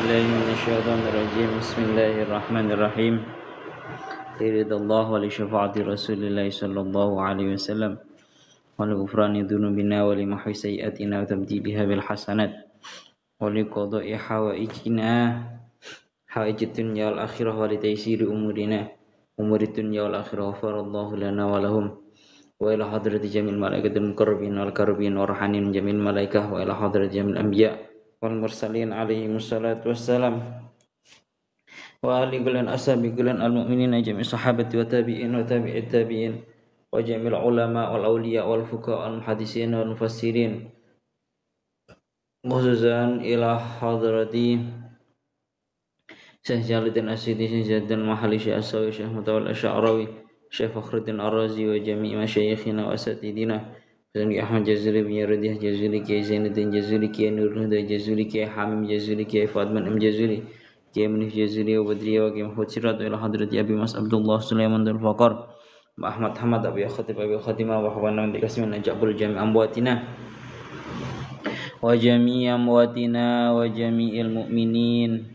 بالله من الشيطان الرجيم بسم الله الرحمن الرحيم لرضا الله ولشفاعة رسول الله صلى الله عليه وسلم ولغفران ذنوبنا ولمحو سيئاتنا وتبديلها بالحسنات ولقضاء حوائج الدنيا والآخرة ولتيسير أمور الدنيا والآخرة غفر الله لنا ولهم وإلى حضرة جميع الملائكة المقربين والكربين والروحانيين من جميع الملائكة وإلى حضرة جميع الأنبياء والمرسلين عليهم الصلاة والسلام وآل كل أصحاب كل المؤمنين جميع الصحابة والتابعين وتابع التابعين وجميع العلماء والأولياء والفقهاء والمحدثين والمفسرين خصوصا إلى حضرة Syekh Jalaluddin Asyidi, Syekh Jalaluddin Mahali, Syekh Asawi, Syekh Mutawal Asy'arawi, Syekh Fakhruddin Ar-Razi wa jami' masyayikhina wa asatidina Syekh Ahmad Jazuli bin Radiyah Jazuli, Kiai Zainuddin Jazuli, Kiai Nurul Huda Jazuli, Kiai Hamim Jazuli, Kiai Fadman M Jazuli, Kiai Munif Jazuli wa Badriyah wa Kiai Mahfud Sirat ila hadrati Abi Mas Abdullah Sulaiman Dul Faqar wa Ahmad Hamad Abi Khatib Abi Khatimah wa Hawana min Kasmin Najabul Jami' Amwatina wa jami' amwatina wa jami'il mu'minin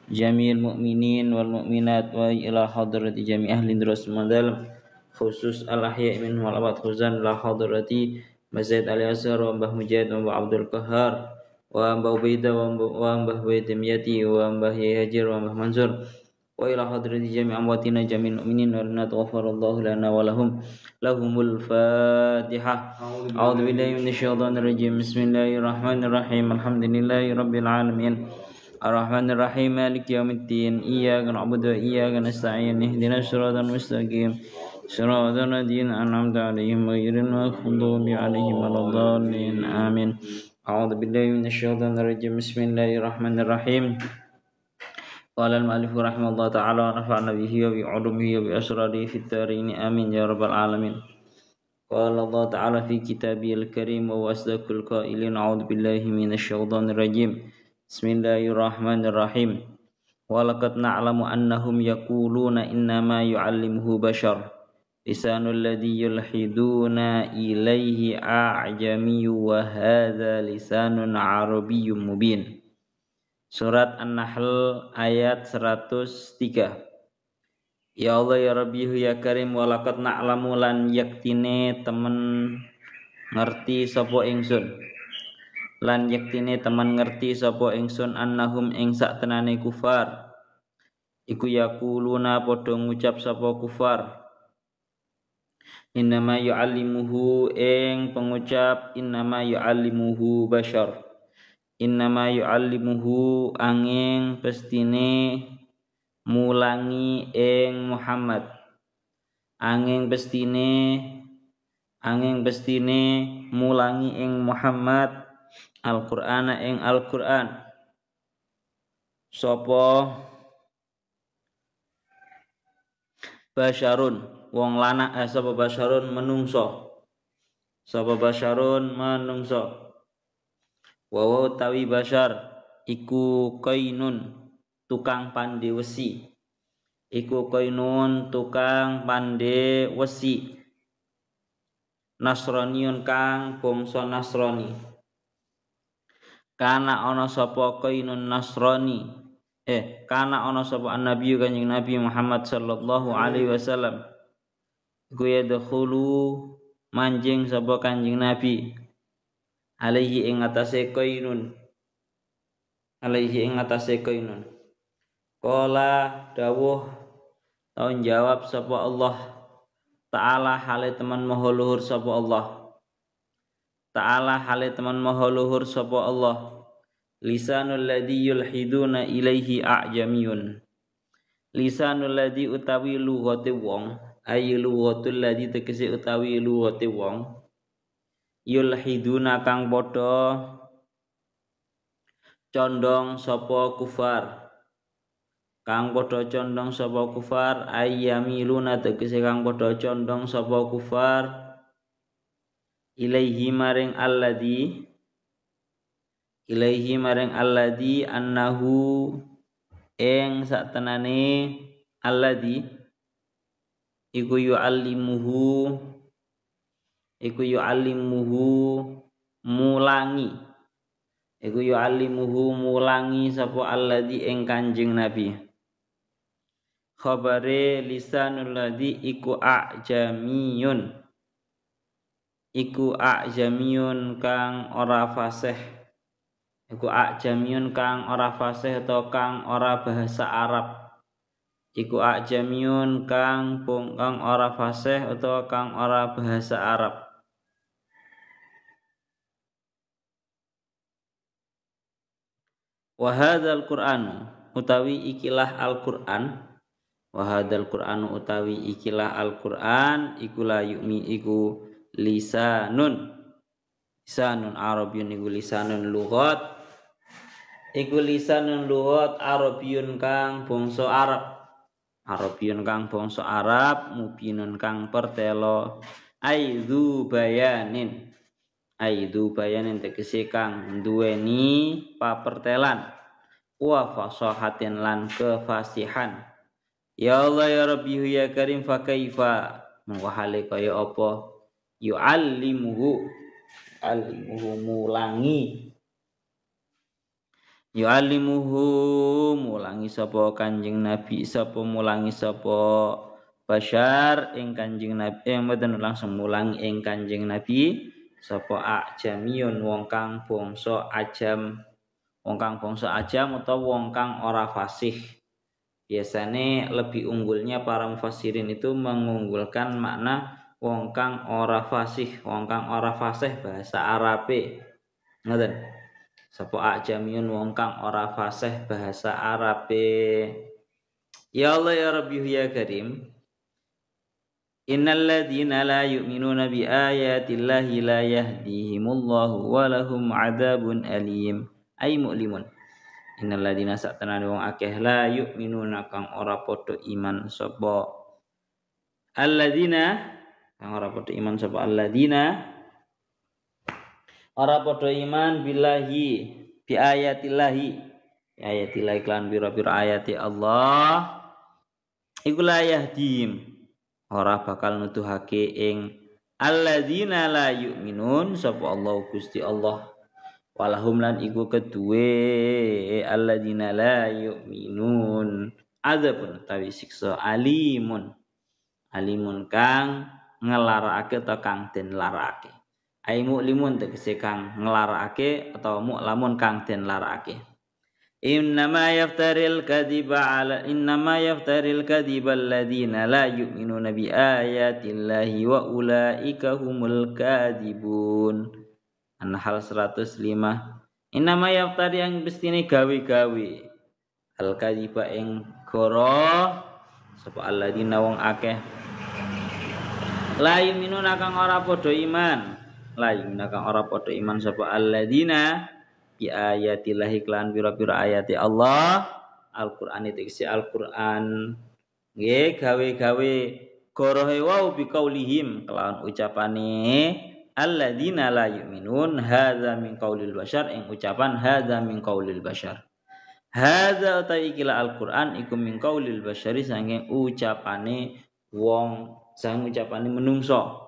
Jami'il mu'minin wal mu'minat wa ila hadrati jami' ahli drus madal khusus al-ahya' minhum wal abad khuzan la hadrati Masjid al-Azhar wa Mbah Mujahid wa Mbah Abdul Qahar wa Mbah Ubaidah wa Mbah Baidamiyati wa Mbah Yahjir wa Mbah Mansur wa ila hadrati jami' amwatina jami'il mu'minin wa lana taghafarallahu lana wa lahumul fatihah. A'udzu billahi minasyaitonir rajim. Bismillahirrahmanirrahim. Alhamdulillahi rabbil alamin. Ar-Rahman Ar-Rahim Maliki Yawmiddin Iyyaka na'budu wa iyyaka nasta'in Ihdinas siratal mustaqim Siratal ladzina an'amta 'alaihim ghairil maghdubi 'alaihim waladdallin Amin. A'udzu billahi minasyaitonir rajim. Bismillahirrahmanirrahim. Qala al-mu'allif rahimahullah ta'ala wa nafa'na bihi wa bi 'ulumihi wa bi asrarihi fid dharain amin ya rabbal alamin. Qala Allah ta'ala fi kitabihil karim wa asdaqul qailin a'udzu billahi minasyaitonir rajim. Bismillahirrahmanirrahim. Walaqad na'lamu annahum yaquluna innama yu'allimuhu bashar lisanul ladzi yulhiduna ilaihi a'jamiyyu wa hadza lisanun arabiyyun mubin. Surat An-Nahl ayat 103. Ya Allah ya Rabbi ya Karim, walaqad na'lamu lan yaktine temen ngerti sapa ingsun. Lan yaktine teman ngerti sapa ingsun annahum ing saktenane kufar iku yaquluna padha ngucap sapa kufar innama yu'allimuhu ing pengucap innama yu'allimuhu bashar innama yu'allimuhu angin pestine mulangi ing Muhammad angin pestine mulangi ing Muhammad Al-Qur'ana ing Al-Qur'an sapa basyarun wong lanang sapa basyarun menungso wa tawi basyar iku qainun tukang pandhe wesi Nasraniun kang bangsa Nasrani kana ana sapa qainun Nasrani kana ana sapa annabi kanjeng Nabi Muhammad sallallahu alaihi wasallam iku yadkhulu manjing sapa kanjeng Nabi alaihi ing atase qainun qala dawuh taun jawab sapa Allah Ta'ala hale teman maha luhur sapa Allah lisanul ladzi yulhiduna ilaihi a'jamiyun lisanul ladzi utawi lughate wong ayi lughatul ladzi tegese utawi lughate wong yulhiduna kang padha condong sapa kufar ayyamiluna tegese kang padha condong sapa kufar ilaihi maring alladhi annahu ing saktenane alladhi iku yu'allimuhu mulangi iku yu'allimuhu mulangi sapa alladzi ing Kanjeng Nabi. Khabare lisanul ladzi iku a'jamiyun kang ora fasih, iku a'jamiyun kang ora fasih atau kang ora bahasa Arab, iku a'jamiyun kang ora fasih atau kang ora bahasa Arab. Wa hadzal Qur'an utawi ikilah Al-Qur'an, wa hadzal Qur'an utawi ikilah Al-Qur'an iku la yu'mi iku lisanun Arabiyyun iku lisanun lughat, iku lisanun lughat Arabiyyun kang bangsa Arab, Arabiyyun kang bangsa Arab, mubinun kang pertelo, aidzu bayanin tegese kang duweni papertelan, wa fasahatin lan kefasihan. Ya Allah ya Rabbi ya Karim fa kaifa mongko hale kaya apa yu'allimuhu mulangi sapa Kanjeng Nabi, sapa mulangi sapa Bashar ing Kanjeng Nabi, mboten langsung mulangi ing Kanjeng Nabi sapa ajamiyun wong kang bangsa ajam utawa wong kang ora fasih. Biasanya lebih unggulnya para mufassirin itu mengunggulkan makna wong kang ora fasih, wong kang ora fasih bahasa Arabe. Ngoten. Sapa ajamiyun wong kang ora fasih bahasa Arabe. Ya Allah ya Rabbi ya Karim. Innal ladzina la yu'minuna bi ayatillahi la yahdihimullahu wa lahum 'adzabun alim. Ai mu'limun. Innal ladzina satanane wong akeh la yu'minuna kang ora padha iman sapa alladzina kang ora padha iman sapa alladzina ora padha iman billahi bi ayatillahi lan pira-pira ayati Allah iku la yahdihim ora bakal nuduhake ing alladzina la yu'minun sapa Allah Gusti Allah. Walahum lan iku kedue alladzina la yu'minun adzabun tawi siksa alimun kang nglarakake atau kang den larakake. Ai mu'limun tegese kang nglarakake atau mu'lamun kang den larakake. Innama yaftaril kadhiba alladzina la yu'minuna bi ayatillahi wa ulaika humul kadhibun. An-Nahl 105. Innama yaftari yang bestine gawe-gawe al-kadhiba ing goro sapa alladzina wong akeh la yu'minuna kang ora padha iman sapa alladzina bi ayatillahi lan pira-pira ayati Allah. Al-Qur'an iki Al-Qur'an nggih gawe-gawe gorohe wau bi qaulihim kelawan ucapane alladzina la yu'minun hadza min qaulil bashar ing ucapan hadza min qaulil bashar. Hadza ta'ikilah Al-Qur'an iku min qaulil bashari saking ucapane wong, saking ucapane menungso.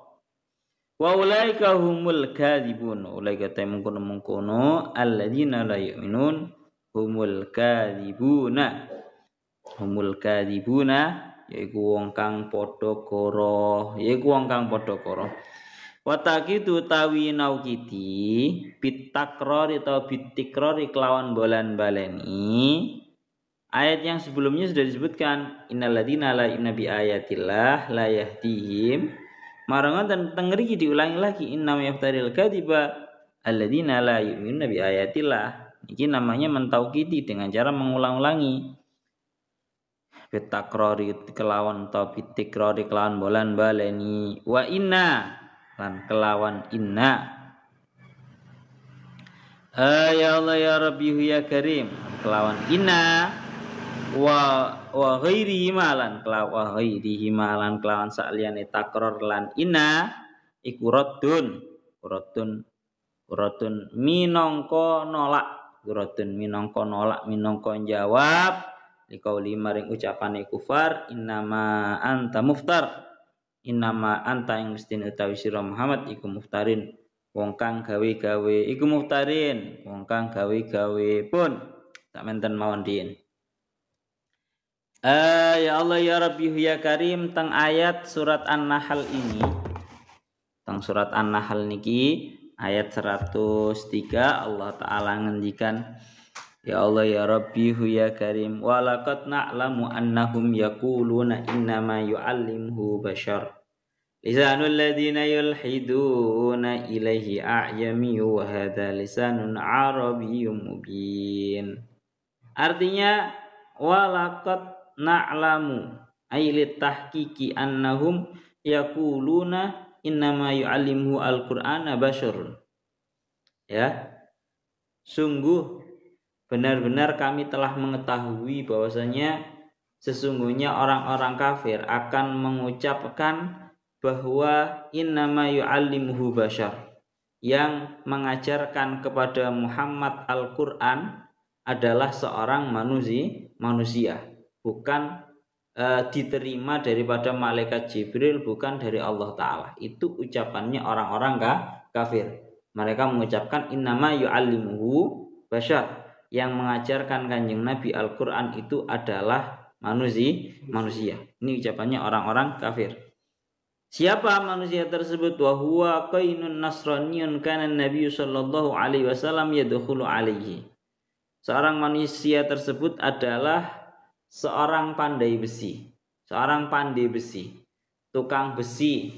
Wa ulaika humul kadzibun, ulaika mungkono alladzina la yu'minun humul kadzibuna yaiku wong kang padha koro, Watakitu tawi naukiti bitakrori atau bitikrori kelawan bolan-baleni. Ayat yang sebelumnya sudah disebutkan innalladzina la yu'minuna bi ayatillah la yahdihim. Marangan dan tengriki diulangi lagi innam yaftaril kadziba alladzina la yu'minuna bi ayatillah. Ini namanya mentaukiti dengan cara mengulang-ulangi. Bitakrori kelawan atau bitikrori kelawan bolan-baleni. Wa inna lan kelawan inna. Ya Allah ya Rabbi ya Karim kelawan inna wa ghairihi malan kelawan saliyane takror lan inna iku raddun minangka nolak minangka jawab liqauli maring ucapane kufar innama anta muftar. Innama anta yang mesti utawi sira Muhammad iku muftarin wong kang gawe-gawe iku muftarin, wong kang gawe-gawe pun tak menten mawon din. Ya Allah ya Rabbi ya Karim teng ayat surat An-Nahl ini. Teng surat An-Nahl niki ayat 103 Allah taala ngendikan ya Allah ya Rabbi ya Karim walaqad na'lamu annahum yaquluna innama yu'allimuhu bashar lisanul ladzina yulhiduna ilaihi a'yamiyyu wa hadza lisanun arabiyyun mubin. Artinya walaqad na'lamu ailit tahqiqi annahum yaquluna innama yu'allimuhu al-Qur'ana basyarun. Ya. Sungguh benar-benar kami telah mengetahui bahwasanya sesungguhnya orang-orang kafir akan mengucapkan bahwa innama yu'allimuhu basyar, yang mengajarkan kepada Muhammad Al-Qur'an adalah seorang manusia, bukan diterima daripada malaikat Jibril, bukan dari Allah Ta'ala. Itu ucapannya orang-orang kafir. Mereka mengucapkan innama yu'allimuhu bashar, yang mengajarkan Kanjeng Nabi Al-Qur'an itu adalah manusia. Ini ucapannya orang-orang kafir. Siapa manusia tersebut? Wa huwa qainun nasraniyun kana Nabi sallallahu alaihi wasallam yadkhulu alaihi. Seorang manusia tersebut adalah seorang pandai besi, tukang besi,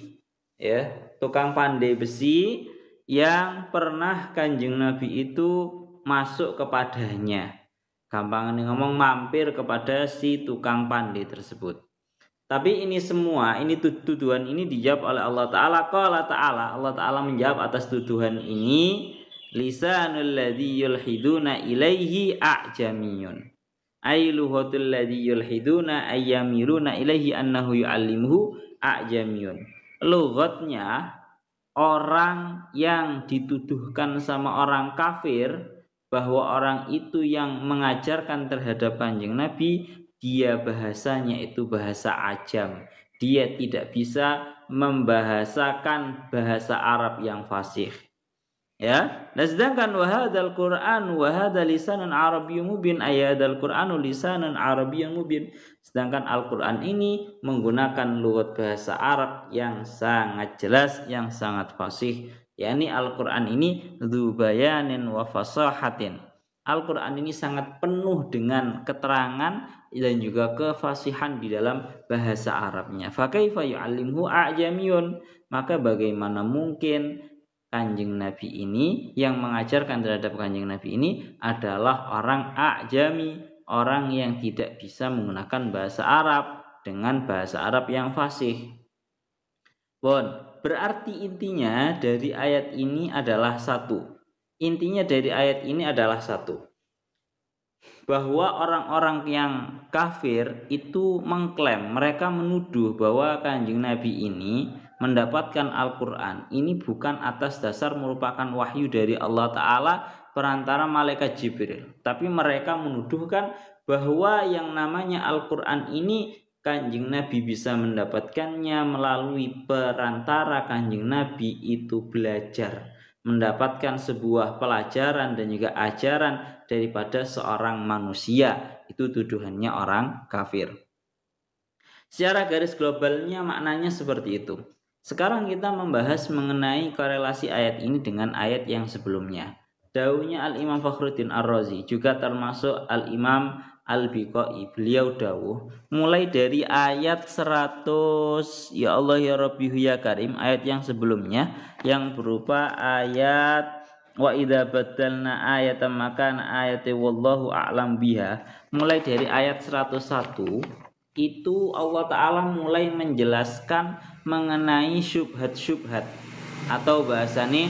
ya, tukang pandai besi yang pernah Kanjeng Nabi itu masuk kepadanya. Gampang ngomong, mampir kepada si tukang pandai tersebut. Tapi ini semua, ini tuduhan ini dijawab oleh Allah Ta'ala. Allah Ta'ala menjawab atas tuduhan ini, lisanul ladzi yulhiduna ilaihi a'jamiyun. Ay luhatul ladzi yulhiduna ayyamiruna ilaihi annahu yu'allimuhu a'jamiyun. Lughatnya orang yang dituduhkan sama orang kafir bahwa orang itu yang mengajarkan terhadap Kanjeng Nabi, dia bahasanya itu bahasa ajam. Dia tidak bisa membahasakan bahasa Arab yang fasih. Ya, dan sedangkan wahadal Quran wahadal lisanan Arabiyyun mubin, ayadal Quranu lisanan Arabiyyun mubin. Sedangkan Al-Qur'an ini menggunakan lughat bahasa Arab yang sangat jelas, yang sangat fasih. yakni Al-Qur'an ini dzu bayanin wa fasahatin. Al-Qur'an ini sangat penuh dengan keterangan dan juga kefasihan di dalam bahasa Arabnya. Fa kaifa yu'allimhu a'jamiyun? Maka bagaimana mungkin Kanjeng Nabi ini, yang mengajarkan terhadap Kanjeng Nabi ini adalah orang a'jami, orang yang tidak bisa menggunakan bahasa Arab dengan bahasa Arab yang fasih. Berarti intinya dari ayat ini adalah satu. Bahwa orang-orang yang kafir itu mengklaim, mereka menuduh bahwa Kanjeng Nabi ini mendapatkan Al-Qur'an ini bukan atas dasar merupakan wahyu dari Allah Ta'ala perantara malaikat Jibril, tapi mereka menuduhkan bahwa yang namanya Al-Qur'an ini Kanjeng Nabi bisa mendapatkannya melalui perantara Kanjeng Nabi itu belajar, mendapatkan sebuah pelajaran dan juga ajaran daripada seorang manusia. Itu tuduhannya orang kafir. Secara garis globalnya maknanya seperti itu. Sekarang kita membahas mengenai korelasi ayat ini dengan ayat yang sebelumnya. Dawuhnya Al-Imam Fakhruddin Ar-Razi, juga termasuk Al-Imam Al-Biqai, beliau dawuh mulai dari ayat 100 ya Allah ya Rabbi ya Karim, ayat yang sebelumnya yang berupa ayat wa idza badalna ayatan makana ayati wallahu a'lam biha. Mulai dari ayat 101 itu Allah Ta'ala mulai menjelaskan mengenai syubhat-syubhat atau bahasanya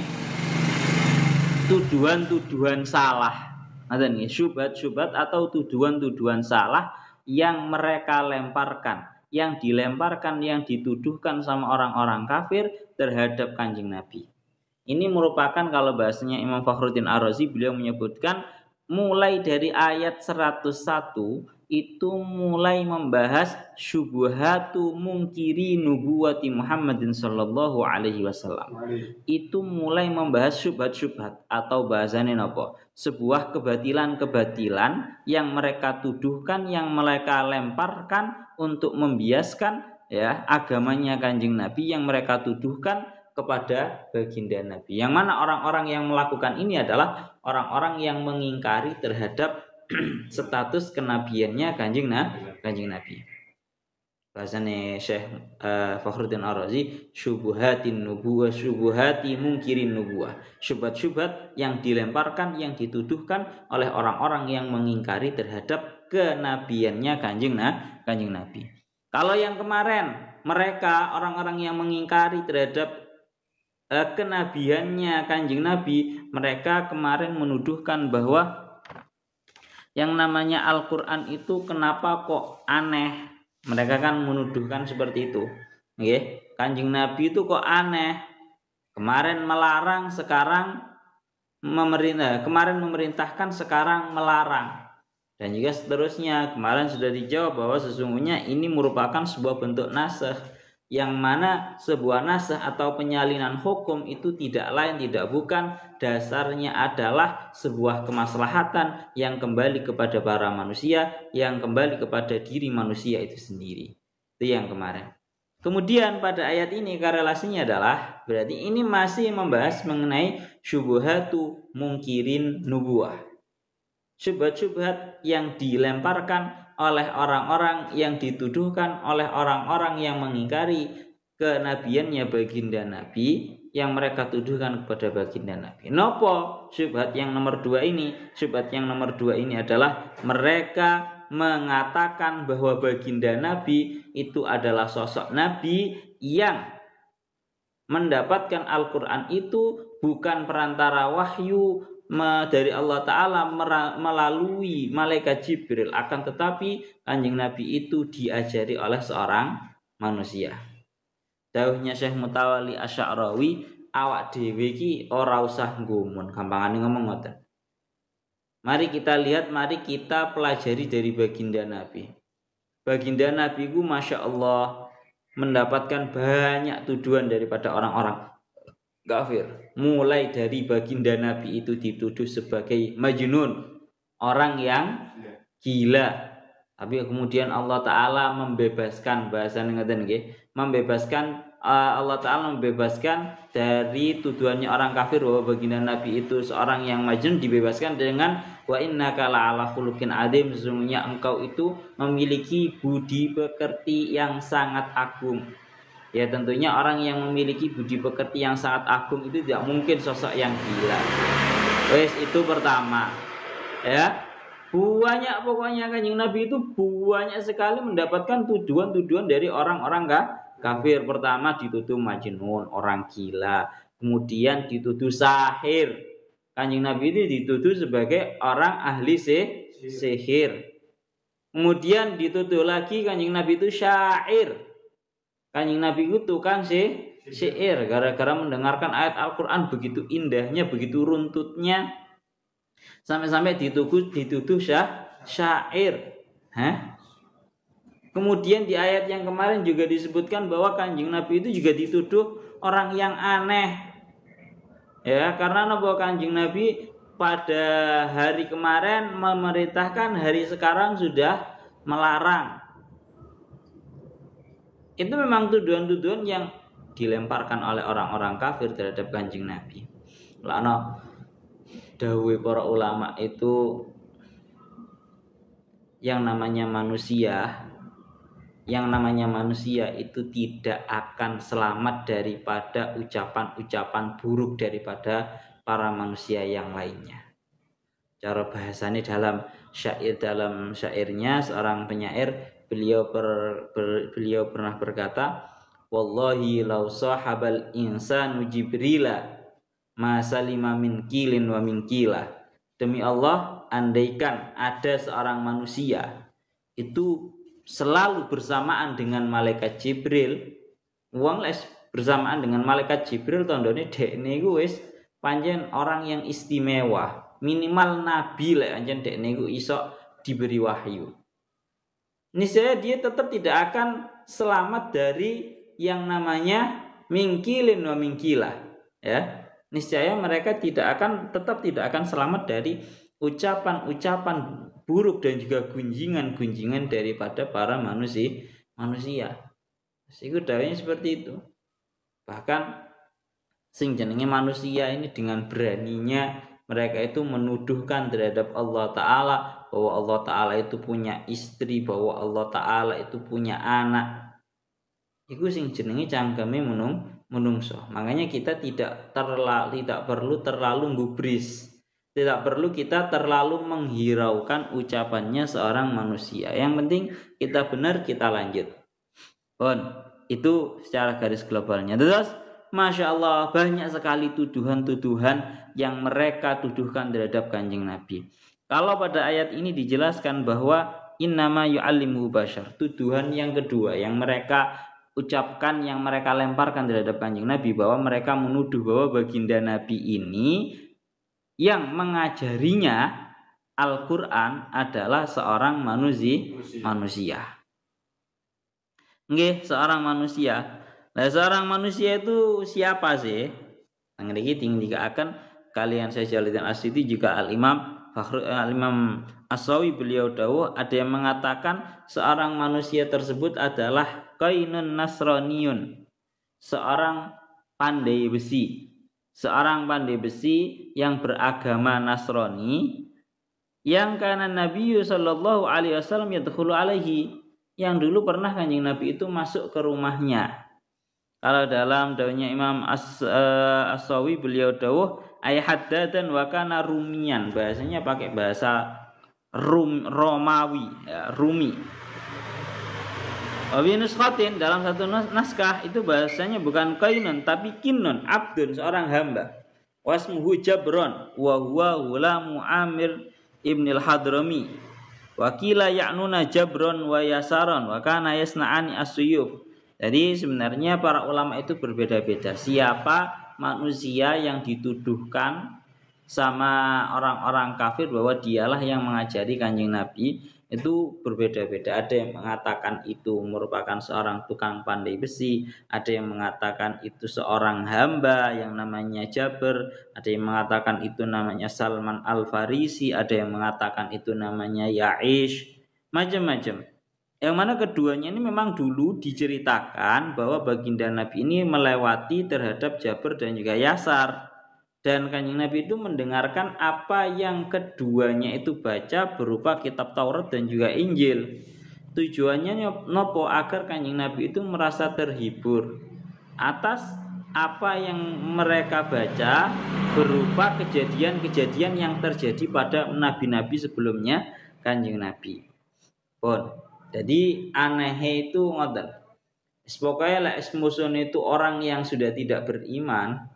tuduhan-tuduhan salah. Syubhat-syubhat atau tuduhan-tuduhan salah yang mereka lemparkan, yang dilemparkan, yang dituduhkan sama orang-orang kafir terhadap Kanjeng Nabi. Ini merupakan, kalau bahasanya Imam Fakhruddin Ar-Razi, beliau menyebutkan mulai dari ayat 101 itu mulai membahas syubhatu mungkiri nubuwati Muhammadin sallallahu alaihi wasallam. Itu mulai membahas syubhat-syubhat atau bahasane napa? Sebuah kebatilan-kebatilan yang mereka tuduhkan, yang mereka lemparkan untuk membiaskan ya agamanya Kanjeng Nabi, yang mereka tuduhkan kepada baginda Nabi. Yang mana orang-orang yang melakukan ini adalah orang-orang yang mengingkari terhadap status kenabiannya Kanjeng Nabi. Bahasane Syekh Fakhruddin Ar-Razi, syubhatin nubuwah, syubhati mungkirin nubuwah. Syubhat-syubhat yang dilemparkan, yang dituduhkan oleh orang-orang yang mengingkari terhadap kenabiannya Kanjeng Nabi. Kalau yang kemarin mereka orang-orang yang mengingkari terhadap kenabiannya Kanjeng Nabi, mereka kemarin menuduhkan bahwa yang namanya Al-Quran itu kenapa kok aneh. Mereka kan menuduhkan seperti itu. Okay? Kanjeng Nabi itu kok aneh. Kemarin melarang, sekarang kemarin memerintahkan, sekarang melarang. Dan juga seterusnya. Kemarin sudah dijawab bahwa sesungguhnya ini merupakan sebuah bentuk nasakh, yang mana sebuah nasakh atau penyalinan hukum itu tidak lain tidak bukan dasarnya adalah sebuah kemaslahatan yang kembali kepada para manusia, yang kembali kepada diri manusia itu sendiri. Itu yang kemarin. Kemudian pada ayat ini korelasinya adalah berarti ini masih membahas mengenai syubhatu mungkirin nubuwah. Syubhat-syubhat yang dilemparkan oleh orang-orang, yang dituduhkan oleh orang-orang yang mengingkari kenabiannya baginda Nabi, yang mereka tuduhkan kepada baginda Nabi. Nopo syubhat yang nomor 2 ini? Syubhat yang nomor 2 ini adalah mereka mengatakan bahwa baginda Nabi itu adalah sosok Nabi yang mendapatkan Al-Quran itu bukan perantara wahyu dari Allah Ta'ala melalui malaikat Jibril, akan tetapi Kanjeng Nabi itu diajari oleh seorang manusia. Dawuhnya Syekh Mutawalli Asy'arawi, awak dhewe iki ora usah nggumun, gampangane ngomong ngoten. Mari kita lihat, mari kita pelajari dari baginda Nabi. Baginda Nabi ku Masya Allah mendapatkan banyak tuduhan daripada orang-orang kafir. Mulai dari baginda Nabi itu dituduh sebagai majnun, orang yang gila. Tapi kemudian Allah Ta'ala membebaskan, bahasanya ngeten nggih, Allah Ta'ala membebaskan dari tuduhannya orang kafir bahwa baginda Nabi itu seorang yang majnun, dibebaskan dengan wa innaka la'ala khuluqin adzim, sesungguhnya engkau itu memiliki budi pekerti yang sangat agung. Ya tentunya orang yang memiliki budi pekerti yang sangat agung itu tidak mungkin sosok yang gila. Wes itu pertama. Ya. Banyak pokoknya Kanjeng Nabi itu banyak sekali mendapatkan tuduhan-tuduhan dari orang-orang kafir. Pertama dituduh majnun, orang gila. Kemudian dituduh sahir. Kanjeng Nabi itu dituduh sebagai orang ahli sihir. Kemudian dituduh lagi Kanjeng Nabi itu syair. Kanjeng Nabi itu tukang syair, gara-gara mendengarkan ayat Al-Quran begitu indahnya, begitu runtutnya, sampai-sampai dituduh syair. Kemudian di ayat yang kemarin juga disebutkan bahwa Kanjeng Nabi itu juga dituduh orang yang aneh. Ya, karena bahwa Kanjeng Nabi pada hari kemarin memerintahkan, hari sekarang sudah melarang. Itu memang tuduhan-tuduhan yang dilemparkan oleh orang-orang kafir terhadap Kanjeng Nabi. Lana dawuh para ulama itu yang namanya manusia itu tidak akan selamat daripada ucapan-ucapan buruk daripada para manusia yang lainnya. Cara bahasanya dalam syairnya seorang penyair, beliau pernah berkata, wallahi law sahabal insanu jibrila ma salima min kilin wa min kila. Demi Allah, andaikan ada seorang manusia itu selalu bersamaan dengan malaikat Jibril, wong les bersamaan dengan malaikat Jibril, tandane dekne iku wis pancen orang yang istimewa, minimal nabi lek pancen dekne iku iso diberi wahyu. niscaya dia tetap tidak akan selamat dari yang namanya mingkilin wa mingkilah, ya. Niscaya mereka tetap tidak akan selamat dari ucapan-ucapan buruk dan juga gunjingan-gunjingan daripada para manusia. Iku dawuhnya seperti itu. Bahkan sing jenenge manusia ini dengan beraninya mereka itu menuduhkan terhadap Allah Ta'ala bahwa Allah Ta'ala itu punya istri, bahwa Allah Ta'ala itu punya anak. Iku sing jenenge cangkeme menungso. Makanya kita tidak perlu terlalu gubris. Tidak perlu kita terlalu menghiraukan ucapannya seorang manusia. Yang penting kita benar, kita lanjut. Itu secara garis globalnya. Terus Masya Allah, banyak sekali tuduhan-tuduhan yang mereka tuduhkan terhadap Kanjeng Nabi. Kalau pada ayat ini dijelaskan bahwa innama yu'allimu bashar, tuduhan yang kedua yang mereka ucapkan, yang mereka lemparkan terhadap Kanjeng Nabi, bahwa mereka menuduh bahwa baginda Nabi ini yang mengajarinya Al-Quran adalah seorang manusia. Nggih, seorang manusia. Nah, seorang manusia itu siapa sih? Yang ini tinggal akan kalian saya jalitan Asyidi juga Al-Imam As-Sawi beliau dawuh, ada yang mengatakan seorang manusia tersebut adalah Qainun Nasraniyun, seorang pandai besi. Seorang pandai besi yang beragama Nasrani, yang kana Nabi sallallahu alaihi wasallam yadkhulu alaihi, yang dulu pernah Kanjeng Nabi itu masuk ke rumahnya. Kalau dalam dawuhnya Imam As-Sawi beliau dawuh ayhaddadan wa kana rumiyan, bahasanya pakai bahasa Romawi, ya, Rumi. Wa nuskhatin, dalam satu naskah itu bahasanya bukan qainun tapi kinnun, abdun, seorang hamba. Wasmuhu Jabron wa huwa ghulamu Amir ibnil Hadrami. Wa qila ya'nuna Jabron wa Yasaron wa kana yasna'ani as-suyuf. Jadi sebenarnya para ulama itu berbeda-beda. Siapa manusia yang dituduhkan sama orang-orang kafir bahwa dialah yang mengajari Kanjeng Nabi, itu berbeda-beda. Ada yang mengatakan itu merupakan seorang tukang pandai besi, ada yang mengatakan itu seorang hamba yang namanya Jabir, ada yang mengatakan itu namanya Salman Al-Farisi, ada yang mengatakan itu namanya Ya'ish, macam-macam. Yang mana keduanya ini memang dulu diceritakan bahwa baginda Nabi ini melewati terhadap Jabir dan juga Yasar. Dan Kanjeng Nabi itu mendengarkan apa yang keduanya itu baca berupa kitab Taurat dan juga Injil. Tujuannya nopo agar Kanjeng Nabi itu merasa terhibur atas apa yang mereka baca berupa kejadian-kejadian yang terjadi pada nabi-nabi sebelumnya Kanjeng Nabi. Jadi anehnya itu ngoten. Pokoknya lek musun itu orang yang sudah tidak beriman,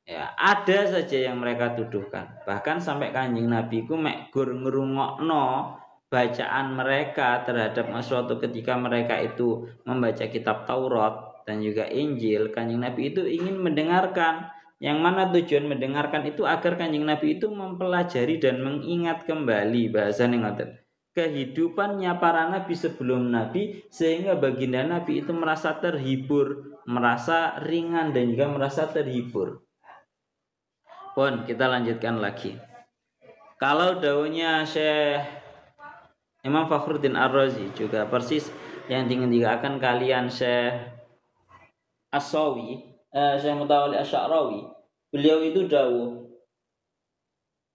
ya ada saja yang mereka tuduhkan. Bahkan sampai Kanjeng Nabi ku mek gur ngrungokno bacaan mereka terhadap suatu ketika mereka itu membaca kitab Taurat dan juga Injil, Kanjeng Nabi itu ingin mendengarkan. Yang mana tujuan mendengarkan itu agar Kanjeng Nabi itu mempelajari dan mengingat kembali bahasane ngoten, kehidupannya para nabi sebelum Nabi, sehingga baginda Nabi itu merasa terhibur, merasa ringan dan juga merasa terhibur. Kita lanjutkan lagi. Kalau daunnya Syekh Imam Fakhruddin Ar-Razi juga persis yang akan kalian Syekh As-Sawi, Syekh Mutawalli Asy-Sya'rawi, beliau itu dawuh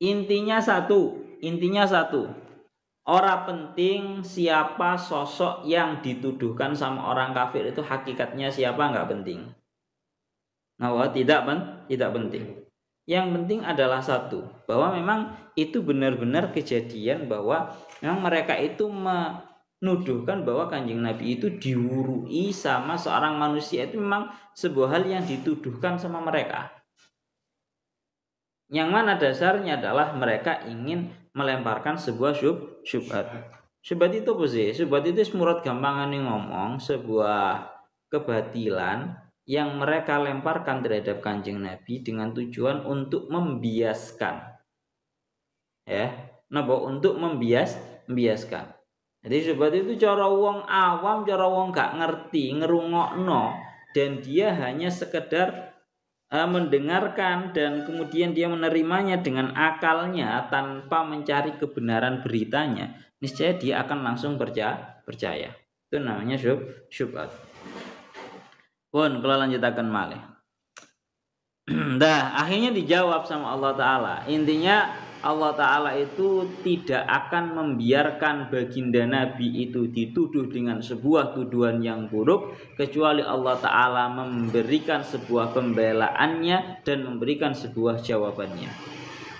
intinya satu. Ora penting siapa sosok yang dituduhkan sama orang kafir itu hakikatnya siapa, nggak penting. Nah, tidak penting. Yang penting adalah satu, bahwa memang itu benar-benar kejadian bahwa memang mereka itu menuduhkan bahwa Kanjeng Nabi itu diwurui sama seorang manusia, itu memang sebuah hal yang dituduhkan sama mereka. Yang mana dasarnya adalah mereka ingin melemparkan sebuah syubhat. Syubhat itu apa sih? Syubhat itu semurut gampangan ngomong sebuah kebatilan yang mereka lemparkan terhadap Kanjeng Nabi dengan tujuan untuk membiaskan. Ya, untuk membiaskan. Jadi syubhat itu cara wong awam, cara wong gak ngerti, ngerungokno, dan dia hanya sekedar mendengarkan dan kemudian dia menerimanya dengan akalnya tanpa mencari kebenaran beritanya, niscaya dia akan langsung percaya. Itu namanya syubhat. Pun kalau lanjutakan malih. Dah akhirnya dijawab sama Allah Ta'ala. Intinya Allah Ta'ala itu tidak akan membiarkan baginda Nabi itu dituduh dengan sebuah tuduhan yang buruk, kecuali Allah Ta'ala memberikan sebuah pembelaannya dan memberikan sebuah jawabannya.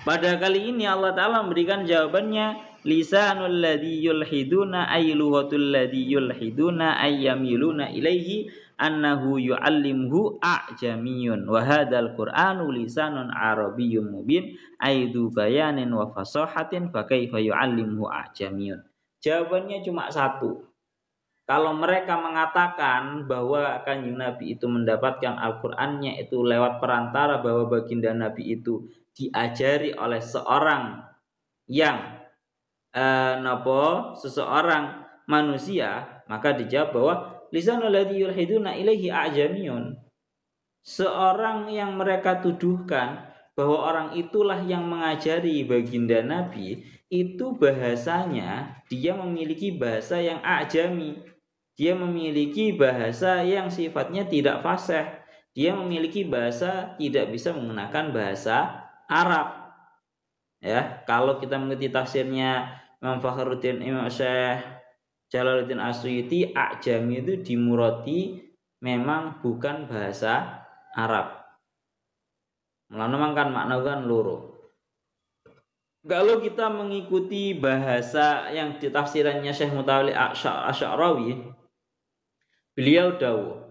Pada kali ini Allah Ta'ala memberikan jawabannya, lisanul ladzi yulhiduna ay lughatul ladzi yulhiduna ay yamiluna ilaihi annahu yu'allimhu a'jamiyun wa hadzal qur'anu lisanun arabiyyun mubin aidu bayanin wa fasahatin fa kaifa yu'allimhu a'jamiyun. Jawabannya cuma satu. Kalau mereka mengatakan bahwa Kanjeng Nabi itu mendapatkan Al-Qur'annya itu lewat perantara, bahwa baginda Nabi itu diajari oleh seorang yang seseorang manusia, maka dijawab bahwa lisanul ladzi yulhiduna ilaihi a'jamiyun. Seorang yang mereka tuduhkan bahwa orang itulah yang mengajari baginda Nabi, itu bahasanya dia memiliki bahasa yang a'jami. Dia memiliki bahasa yang sifatnya tidak fasih. Dia memiliki bahasa tidak bisa menggunakan bahasa Arab. Ya, kalau kita mengikuti tafsirnya Imam Fakhruddin Imam Syekh Jalaluddin As-Suyuti, a'jami itu dimurati memang bukan bahasa Arab. Memang kan makna kan loro. Kalau kita mengikuti bahasa yang ditafsirannya Syekh Mutawalli Asy'arawi, beliau dawuh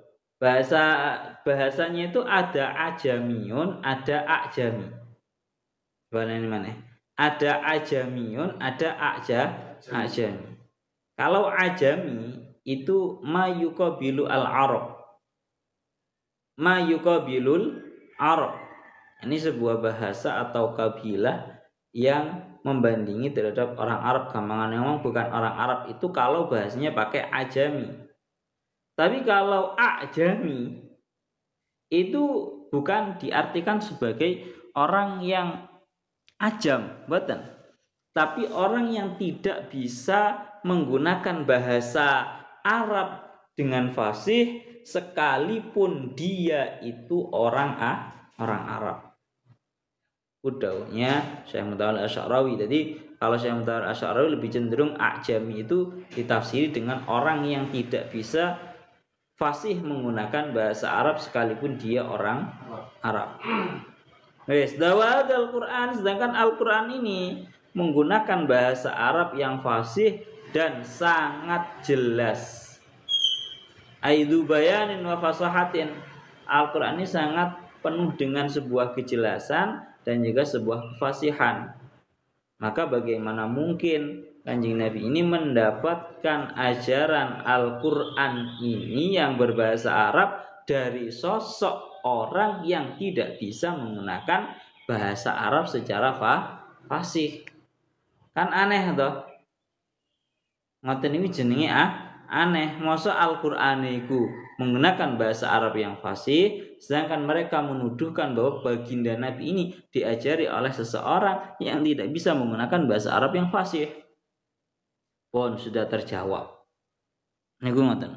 bahasanya itu ada ajamiyun, ada a'jami. Mana? Ada ajamiyun, ada a'jami. Kalau ajami itu mayuqabilu al-arab. Mayuqabilul arab. Ini sebuah bahasa atau kabilah yang membandingi terhadap orang Arab. Gampangan ngomong bukan orang Arab itu kalau bahasanya pakai ajami. Tapi kalau a'jami itu bukan diartikan sebagai orang yang ajam, betul. Tapi orang yang tidak bisa menggunakan bahasa Arab dengan fasih sekalipun dia itu orang Arab. Udahnya Syekh Mutawalli Asy'arawi. Jadi kalau Syekh Mutawalli Asy'arawi lebih cenderung a'jami itu ditafsiri dengan orang yang tidak bisa fasih menggunakan bahasa Arab sekalipun dia orang Arab. Wes, dawad Al-Qur'an, sedangkan Al-Qur'an ini menggunakan bahasa Arab yang fasih dan sangat jelas. Aidu bayanin wa fasahatin. Al-Qur'an ini sangat penuh dengan sebuah kejelasan dan juga sebuah kefasihan. Maka bagaimana mungkin Kanjeng Nabi ini mendapatkan ajaran Al-Qur'an ini yang berbahasa Arab dari sosok orang yang tidak bisa menggunakan bahasa Arab secara fasih? Kan aneh toh. Ngoten iki jenenge aneh. Masa Al-Qur'an iku menggunakan bahasa Arab yang fasih, sedangkan mereka menuduhkan bahwa baginda Nabi ini diajari oleh seseorang yang tidak bisa menggunakan bahasa Arab yang fasih. Pun sudah terjawab. Niku ngoten.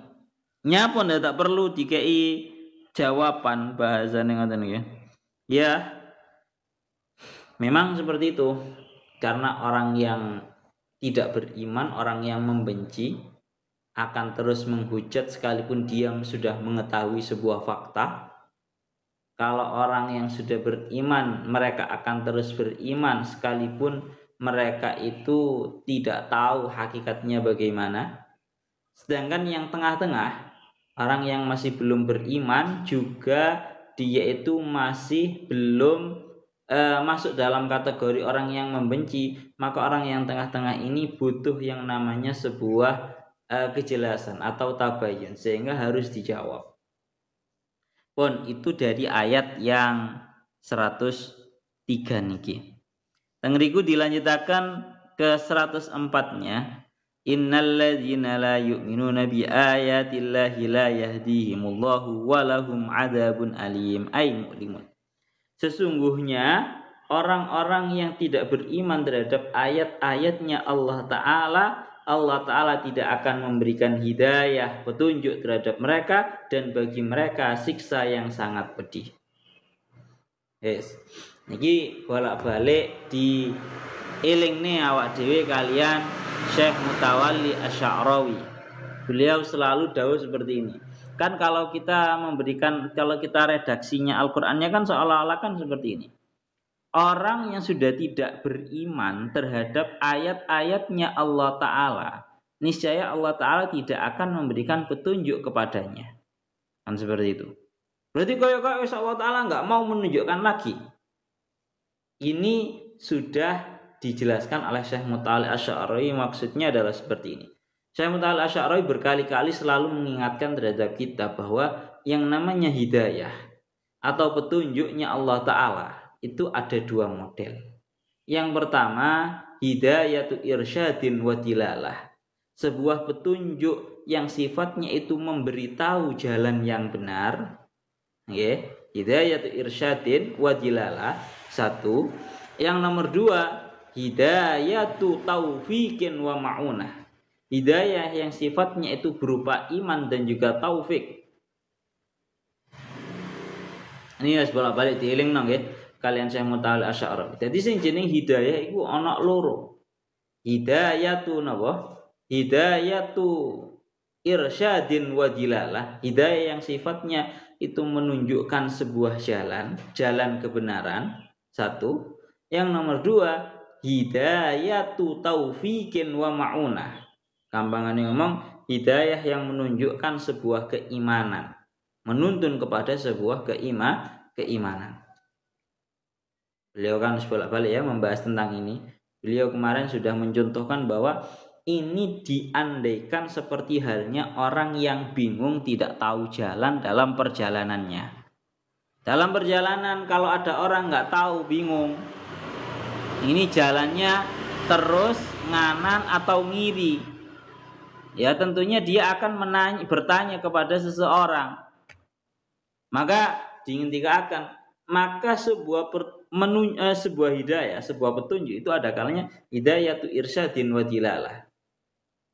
Nyapa ndak tak perlu dikei jawaban bahasane ngoten nggih. Ya. Memang seperti itu. Karena orang yang tidak beriman, orang yang membenci akan terus menghujat sekalipun dia sudah mengetahui sebuah fakta. Kalau orang yang sudah beriman, mereka akan terus beriman sekalipun mereka itu tidak tahu hakikatnya bagaimana. Sedangkan yang tengah-tengah, orang yang masih belum beriman juga dia itu masih belum masuk dalam kategori orang yang membenci. Maka orang yang tengah-tengah ini butuh yang namanya sebuah kejelasan atau tabayun, sehingga harus dijawab. Pun itu dari ayat yang 103 niki. Tengriku dilanjutakan ke 104-nya. Innalladzina la yu'minuna bi ayatillahi la yahdihimullahu wa lahum adzabun alim. Ay mu'limun. Sesungguhnya orang-orang yang tidak beriman terhadap ayat-ayatnya Allah Ta'ala tidak akan memberikan hidayah, petunjuk terhadap mereka, dan bagi mereka siksa yang sangat pedih. Yes. Niki bolak-balik di elingne awak dhewe kalian Syekh Mutawalli Asy'arawi. Beliau selalu dawuh seperti ini. Kan kalau kita redaksinya Al-Qur'annya kan seolah-olah kan seperti ini. Orang yang sudah tidak beriman terhadap ayat-ayatnya Allah Ta'ala, niscaya Allah Ta'ala tidak akan memberikan petunjuk kepadanya. Kan seperti itu. Berarti kayak Allah Ta'ala nggak mau menunjukkan lagi. Ini sudah dijelaskan oleh Syekh Mutawalli Asy'arawi, maksudnya adalah seperti ini. Syekh Mutawalli Asy'arawi berkali-kali selalu mengingatkan terhadap kita bahwa yang namanya hidayah atau petunjuknya Allah Ta'ala itu ada dua model. Yang pertama, hidayatu irsyadin wa dilalah. Sebuah petunjuk yang sifatnya itu memberitahu jalan yang benar. Okay. Hidayatu irsyadin wa dilalah. Satu. Yang nomor dua, hidayatu taufiqin wa ma'unah. Hidayah yang sifatnya itu berupa iman dan juga taufik. Ini harus bolak-balik dieling nang nggih kalian Syekh Mutawalli Asy'arawi. Dadi sing jeneng hidayah iku ana loro. Hidayatu napa? Hidayatu irsyadin wa dilalah. Hidayah yang sifatnya itu menunjukkan sebuah jalan kebenaran. Satu. Yang nomor dua, hidayatu taufiqin wa ma'unah. Gampangane ngomong, hidayah yang menunjukkan sebuah keimanan, menuntun kepada sebuah keimanan. Beliau kan bolak-balik ya membahas tentang ini. Beliau kemarin sudah mencontohkan bahwa ini diandaikan seperti halnya orang yang bingung tidak tahu jalan dalam perjalanannya. Dalam perjalanan kalau ada orang nggak tahu, bingung, ini jalannya terus nganan atau ngiri, ya tentunya dia akan bertanya kepada seseorang. Maka dihentikan, maka sebuah hidayah, sebuah petunjuk itu ada kalanya hidayatu irsyadin wa dilalah.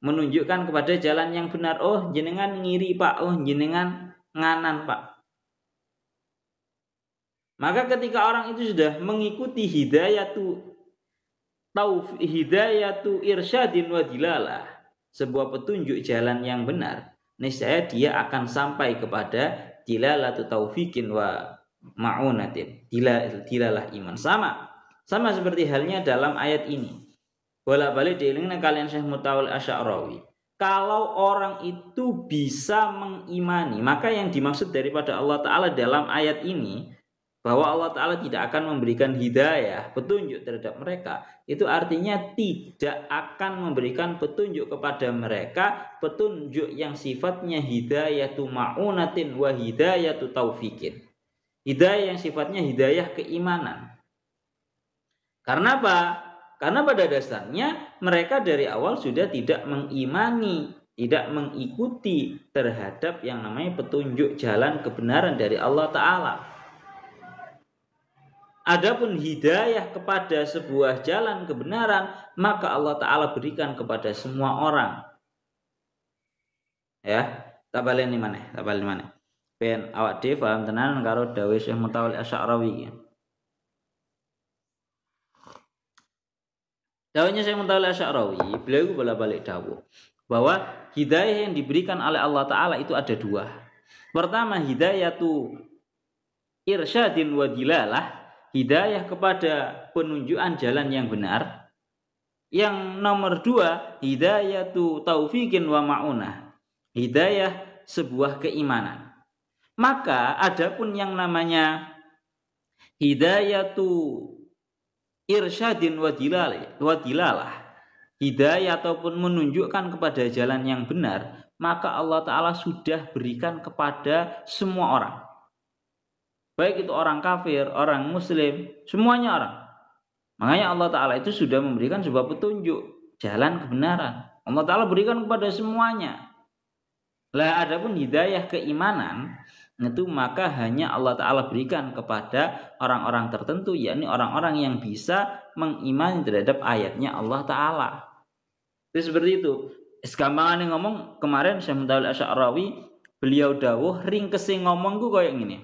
Menunjukkan kepada jalan yang benar. Oh, jenengan ngiri Pak, oh jenengan nganan Pak. Maka ketika orang itu sudah mengikuti hidayatu irsyadin wa dilalah, sebuah petunjuk jalan yang benar, niscaya dia akan sampai kepada dilalatu taufiqin wa ma'unatin, dilalah iman. Sama seperti halnya dalam ayat ini. Bolak-balik dielingkan kalian Syekh Mutawalli Asy'arawi. Kalau orang itu bisa mengimani, maka yang dimaksud daripada Allah Ta'ala dalam ayat ini, bahwa Allah Ta'ala tidak akan memberikan hidayah, petunjuk terhadap mereka, itu artinya tidak akan memberikan petunjuk kepada mereka, petunjuk yang sifatnya hidayatu ma'unatin wa hidayatu taufiqin. Hidayah yang sifatnya hidayah keimanan. Karena apa? Karena pada dasarnya mereka dari awal sudah tidak mengimani, tidak mengikuti terhadap yang namanya petunjuk jalan kebenaran dari Allah Ta'ala. Adapun hidayah kepada sebuah jalan kebenaran, maka Allah Ta'ala berikan kepada semua orang. Ya, tabalen mana? Ben awak dhewe paham tenan karo dawuh Syekh Mutawalli Asy'arawi. Dawuhnya Syekh Mutawalli Asy'arawi, beliau bolak-balik dawuh bahwa hidayah yang diberikan oleh Allah Ta'ala itu ada dua. Pertama, hidayatu irsyadin wa dilalah, hidayah kepada penunjukan jalan yang benar. Yang nomor dua, hidayatu taufiqin wa ma'unah, hidayah sebuah keimanan. Maka adapun yang namanya hidayatu irsyadin wa dilalah, hidayah ataupun menunjukkan kepada jalan yang benar, maka Allah Ta'ala sudah berikan kepada semua orang. Baik itu orang kafir, orang muslim, semuanya orang. Makanya Allah Ta'ala itu sudah memberikan sebuah petunjuk jalan kebenaran. Allah Ta'ala berikan kepada semuanya. Lah adapun hidayah keimanan itu maka hanya Allah Ta'ala berikan kepada orang-orang tertentu, yakni orang-orang yang bisa mengimani terhadap ayatnya Allah Ta'ala. Itu seperti itu. Segampangan ngomong kemarin Syekh Mutawalil Asy'arawi beliau dawuh ringkese ngomongku kayak gini.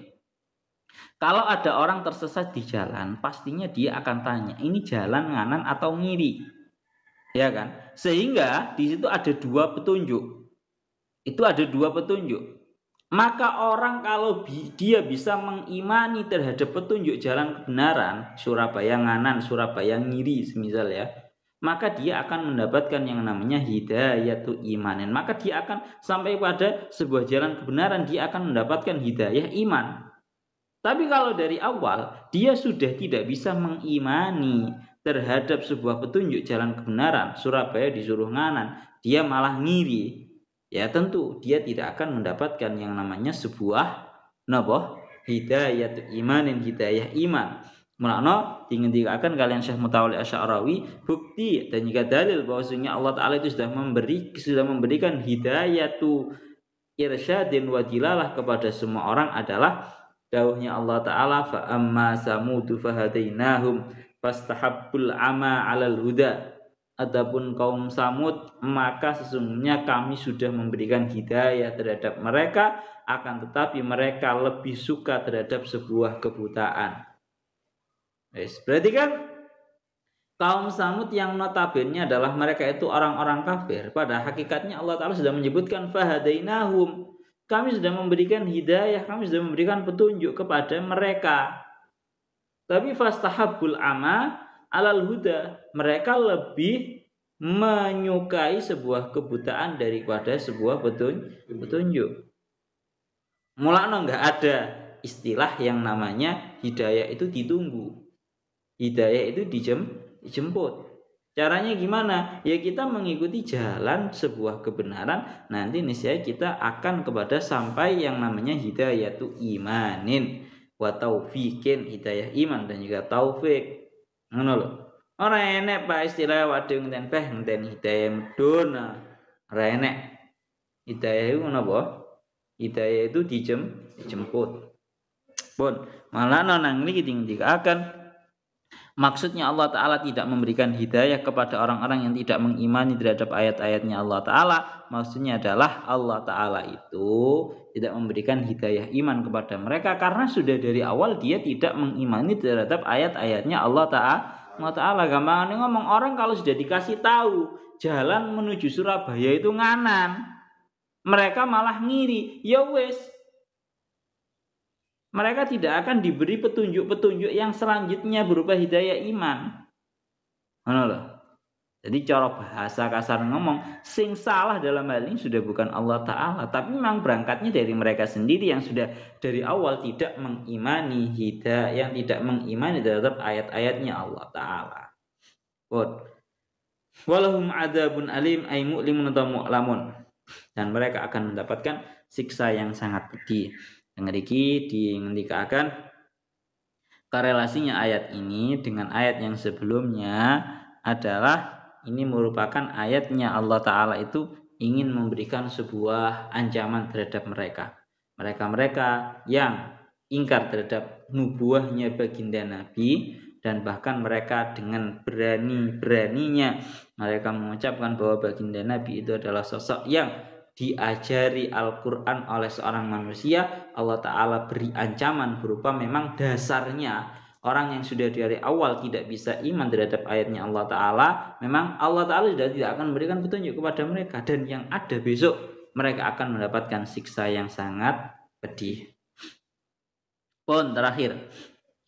Kalau ada orang tersesat di jalan, pastinya dia akan tanya, ini jalan nganan atau ngiri? Ya kan? Sehingga di situ ada dua petunjuk. Itu ada dua petunjuk. Maka orang kalau dia bisa mengimani terhadap petunjuk jalan kebenaran, Surabaya nganan, Surabaya ngiri semisal ya, maka dia akan mendapatkan yang namanya hidayatu imanin. Maka dia akan sampai pada sebuah jalan kebenaran, dia akan mendapatkan hidayah iman. Tapi kalau dari awal dia sudah tidak bisa mengimani terhadap sebuah petunjuk jalan kebenaran, Surabaya disuruh nganan, dia malah ngiri, ya tentu dia tidak akan mendapatkan yang namanya sebuah hidayah imanin, hidayah iman. Mulanya dingendikaken kalian Syekh Mutawalil Asy'arawi bukti dan juga dalil bahwasanya Allah Ta'ala itu sudah memberikan hidayatu irsyadin wa dilalah kepada semua orang adalah dawuhnya Allah Ta'ala fa amma samudu fahadainahum fastahabbul ama 'alal huda. Adapun kaum Samud maka sesungguhnya kami sudah memberikan hidayah terhadap mereka, akan tetapi mereka lebih suka terhadap sebuah kebutaan. Berarti kan kaum Samud yang notabene adalah mereka itu orang-orang kafir, pada hakikatnya Allah Ta'ala sudah menyebutkan fahadainahum, kami sudah memberikan hidayah, kami sudah memberikan petunjuk kepada mereka. Tapi fastahabbul ama 'alal huda, mereka lebih menyukai sebuah kebutaan daripada sebuah petunjuk. Mulanya enggak ada istilah yang namanya hidayah itu ditunggu. Hidayah itu dijemput. Caranya gimana? Ya kita mengikuti jalan sebuah kebenaran, nanti niscaya kita akan kepada sampai yang namanya hidayah itu imanin wa taufiqin, hidayah iman dan juga taufik. Ngono lho. Ora enek Pak istilah waduh ngenten hidayah medun. Ora enek. Hidayah itu ngono apa? Hidayah itu dijemput. Pun malah nang niki dikatakan maksudnya Allah Ta'ala tidak memberikan hidayah kepada orang-orang yang tidak mengimani terhadap ayat-ayatnya Allah Ta'ala. Maksudnya adalah Allah Ta'ala itu tidak memberikan hidayah iman kepada mereka karena sudah dari awal dia tidak mengimani terhadap ayat-ayatnya Allah Ta'ala. Gampang ngomong, orang kalau sudah dikasih tahu jalan menuju Surabaya itu nganan, mereka malah ngiri, ya wes, mereka tidak akan diberi petunjuk-petunjuk yang selanjutnya berupa hidayah iman. Mana loh? Jadi cara bahasa kasar ngomong, sing salah dalam hal ini sudah bukan Allah Ta'ala, tapi memang berangkatnya dari mereka sendiri yang sudah dari awal tidak mengimani hidayah, yang tidak mengimani terhadap ayat-ayatnya Allah Ta'ala. Walahum adzabun alim ay mu'limun atau mu'lamun, dan mereka akan mendapatkan siksa yang sangat pedih. Dengan iki dingendikaken korelasinya ayat ini dengan ayat yang sebelumnya adalah ini merupakan ayatnya Allah Ta'ala itu ingin memberikan sebuah ancaman terhadap mereka. Mereka yang ingkar terhadap nubuahnya baginda Nabi, dan bahkan mereka dengan berani-beraninya mereka mengucapkan bahwa baginda Nabi itu adalah sosok yang diajari Al-Quran oleh seorang manusia. Allah Ta'ala beri ancaman berupa memang dasarnya orang yang sudah dari awal tidak bisa iman terhadap ayatnya Allah Ta'ala, memang Allah Ta'ala sudah tidak akan memberikan petunjuk kepada mereka, dan yang ada besok mereka akan mendapatkan siksa yang sangat pedih. Pun terakhir,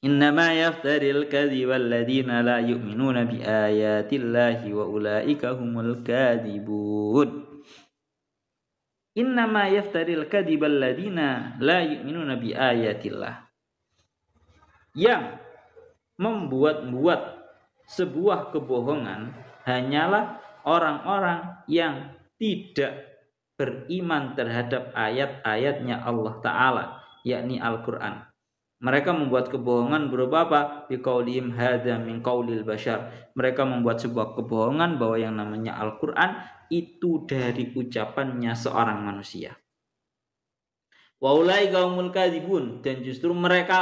innama yaftaril kadhibal ladina la yu'minuna bi ayatillahi wa ulaika humul kadhibun. Innama yaftaril kadhibal ladina la yu'minuna bi ayatillah. Yang membuat-buat sebuah kebohongan hanyalah orang-orang yang tidak beriman terhadap ayat-ayatnya Allah Ta'ala, yakni Al-Quran. Mereka membuat kebohongan berupa apa? Biqaulihim hadza min qaulil bashar. Mereka membuat sebuah kebohongan bahwa yang namanya Al-Qur'an itu dari ucapannya seorang manusia. Wa ulai qaumul kadzibun, dan justru mereka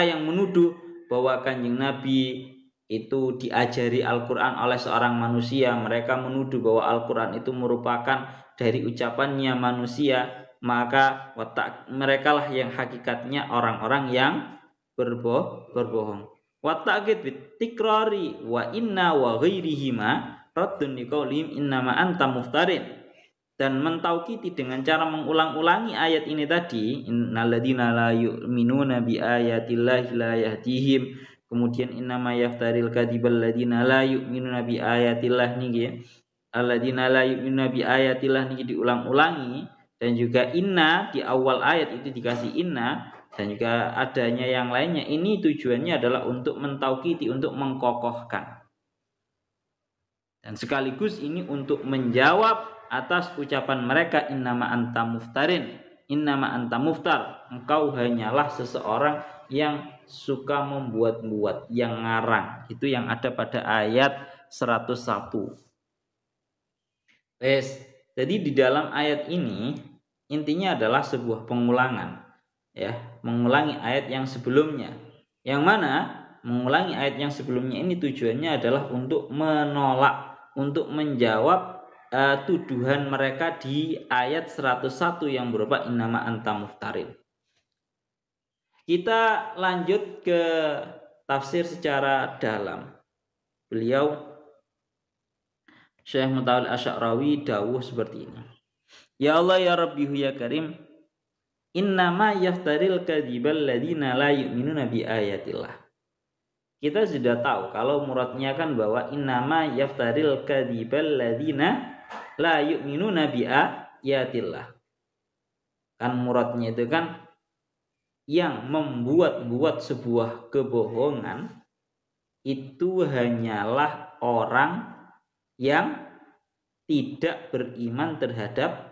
yang menuduh bahwa Kanjeng Nabi itu diajari Al-Qur'an oleh seorang manusia. Mereka menuduh bahwa Al-Qur'an itu merupakan dari ucapannya manusia, maka mereka lah yang hakikatnya orang-orang yang berbohong. Wa ta'kid bitikrari wa inna wa ghairihima raddun liqaulihim innama anta muftarin. Dan mentaukiti dengan cara mengulang-ulangi ayat ini tadi, innalladzina la yu'minuna bi ayatillahi la yahdihim, kemudian innama yaftaril kadzibal ladzina la yu'minuna bi ayatillah niki, alladzina la yu'minuna bi ayatillah niki diulang-ulangi, dan juga inna di awal ayat itu dikasih inna, dan juga adanya yang lainnya. Ini tujuannya adalah untuk mentaukiti, untuk mengkokohkan, dan sekaligus ini untuk menjawab atas ucapan mereka, innama anta muftarin, innama anta muftar, engkau hanyalah seseorang yang suka membuat-buat, yang ngarang. Itu yang ada pada ayat 101. Jadi di dalam ayat ini intinya adalah sebuah pengulangan, ya, mengulangi ayat yang sebelumnya. Yang mana mengulangi ayat yang sebelumnya ini tujuannya adalah untuk menolak, untuk menjawab tuduhan mereka di ayat 101 yang berupa innama anta muftarin. Kita lanjut ke tafsir secara dalam. Beliau Syekh Mutawalli Asy'arawi dawuh seperti ini. Ya Allah ya Rabbihu ya Karim, innama yaftaril kadzibal ladzina la yu'minuna bi ayatillah. Kita sudah tahu kalau muradnya kan bahwa innama yaftaril kadzibal ladzina la yu'minuna bi ayatillah. Kan muradnya itu kan yang membuat-buat sebuah kebohongan itu hanyalah orang yang tidak beriman terhadap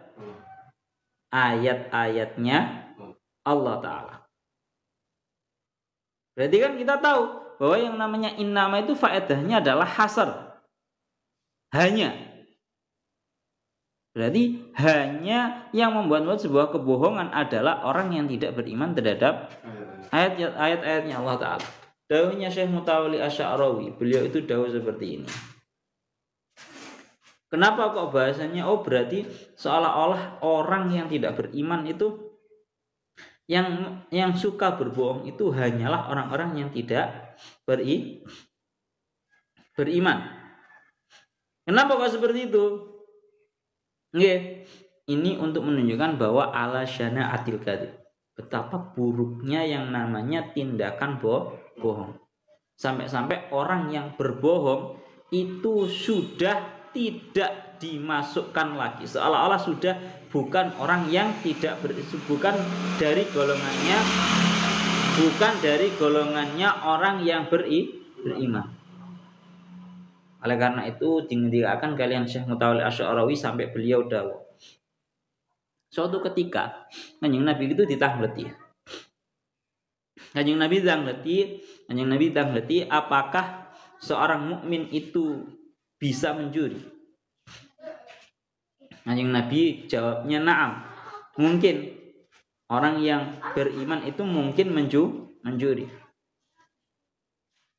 ayat-ayatnya Allah Ta'ala. Berarti kan kita tahu bahwa yang namanya innama itu faedahnya adalah hasar, hanya. Berarti hanya yang membuat sebuah kebohongan adalah orang yang tidak beriman terhadap ayat-ayatnya Allah Ta'ala. Dawuhnya Syekh Mutawalli Asy'arawi, beliau itu dawuh seperti ini. Kenapa kok bahasanya? Oh, berarti seolah-olah orang yang tidak beriman itu, yang suka berbohong itu hanyalah orang-orang yang tidak beriman. Kenapa kok seperti itu? Ini untuk menunjukkan bahwa ala syana'atil kadzib, betapa buruknya yang namanya tindakan bohong. Sampai-sampai orang yang berbohong itu sudah tidak dimasukkan lagi, seolah-olah sudah bukan orang yang bukan dari golongannya orang yang beriman. Oleh karena itu dikatakan kalian Syekh Mutawalli Asy'arawi sampai beliau dawuh, suatu ketika Kanjeng Nabi itu ditangleti. Kanjeng Nabi tangleti apakah seorang mukmin itu bisa mencuri? Kanjeng Nabi jawabnya na'am, mungkin orang yang beriman itu mungkin mencuri.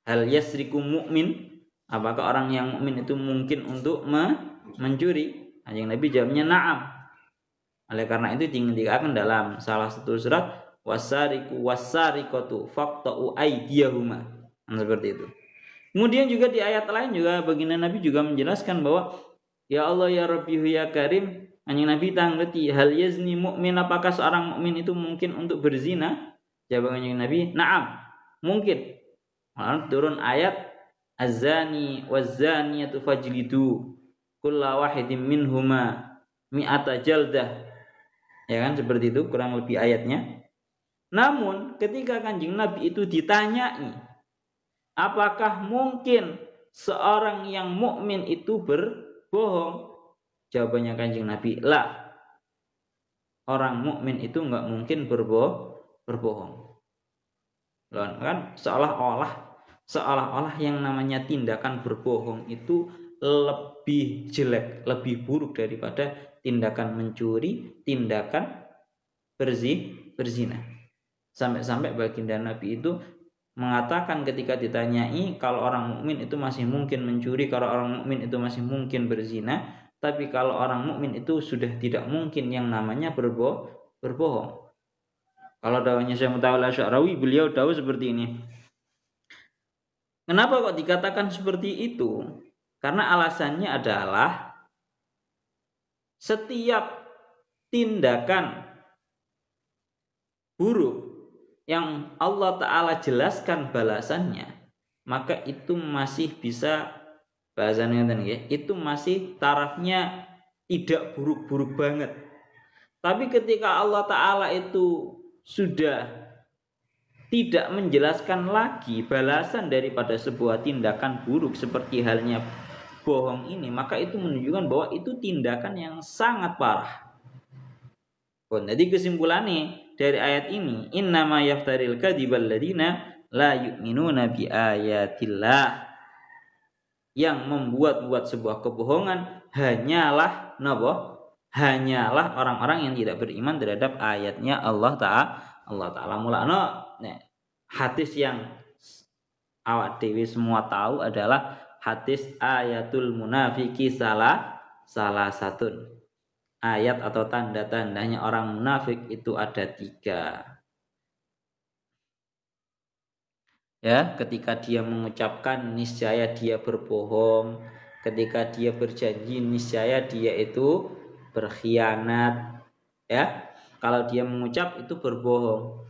Hal yasriku mu'min, apakah orang yang mukmin itu mungkin untuk mencuri? Kanjeng Nabi jawabnya na'am. Oleh karena itu dikatakan dalam salah satu surat, wasariqu wasariqatu faqta'u aydiyahuma. Seperti itu. Kemudian juga di ayat lain juga baginda Nabi juga menjelaskan bahwa ya Allah ya Rabbihu ya Karim, Kanjeng Nabi tangleti, hal yazni mu'min, apakah seorang mukmin itu mungkin untuk berzina? Jawaban Kanjeng Nabi, na'am, mungkin. Lalu turun ayat az-zani waz-zaniyatu fajlidu kulla wahidin minhuma mi'ata jaldah. Ya kan, seperti itu kurang lebih ayatnya. Namun ketika Kanjeng Nabi itu ditanyai, apakah mungkin seorang yang mukmin itu berbohong? Jawabannya Kanjeng Nabi, la. Orang mukmin itu enggak mungkin berbohong. Kan seolah-olah yang namanya tindakan berbohong itu lebih jelek, lebih buruk daripada tindakan mencuri, tindakan berzina. Sampai-sampai baginda Nabi itu mengatakan ketika ditanyai, kalau orang mukmin itu masih mungkin mencuri, kalau orang mukmin itu masih mungkin berzina, tapi kalau orang mukmin itu sudah tidak mungkin yang namanya berbohong. Kalau dawahnya Syekh Mutawalla Asy'arawi, beliau dawuh seperti ini. Kenapa kok dikatakan seperti itu? Karena alasannya adalah setiap tindakan buruk yang Allah Ta'ala jelaskan balasannya, maka itu masih bisa, bahasanya itu masih tarafnya tidak buruk-buruk banget. Tapi ketika Allah Ta'ala itu sudah tidak menjelaskan lagi balasan daripada sebuah tindakan buruk seperti halnya bohong ini, maka itu menunjukkan bahwa itu tindakan yang sangat parah. Jadi kesimpulannya dari ayat ini, innama yaftaril kadzibal ladzina la yu'minuna bi ayatillah. Yang membuat sebuah kebohongan hanyalah hanyalah orang-orang yang tidak beriman terhadap ayatnya Allah Ta'ala. Mulanya hadis yang awak dewi semua tahu adalah hadis ayatul munafiki salah satu. Ayat atau tanda-tandanya orang munafik itu ada 3. Ya, ketika dia mengucapkan niscaya dia berbohong, ketika dia berjanji niscaya dia itu berkhianat. Ya, kalau dia mengucap itu berbohong.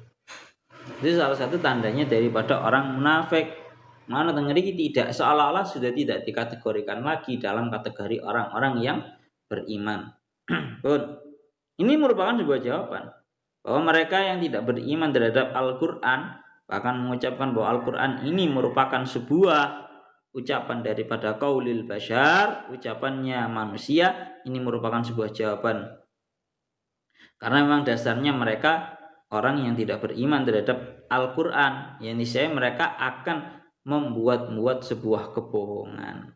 Itu salah satu tandanya daripada orang munafik. Mana tengeri tidak, seolah-olah sudah tidak dikategorikan lagi dalam kategori orang-orang yang beriman. Ini merupakan sebuah jawaban bahwa mereka yang tidak beriman terhadap Al-Quran, bahkan mengucapkan bahwa Al-Quran ini merupakan sebuah ucapan daripada qaulil bashar, ucapannya manusia, ini merupakan sebuah jawaban. Karena memang dasarnya mereka orang yang tidak beriman terhadap Al-Quran, yang niscaya mereka akan membuat sebuah kebohongan.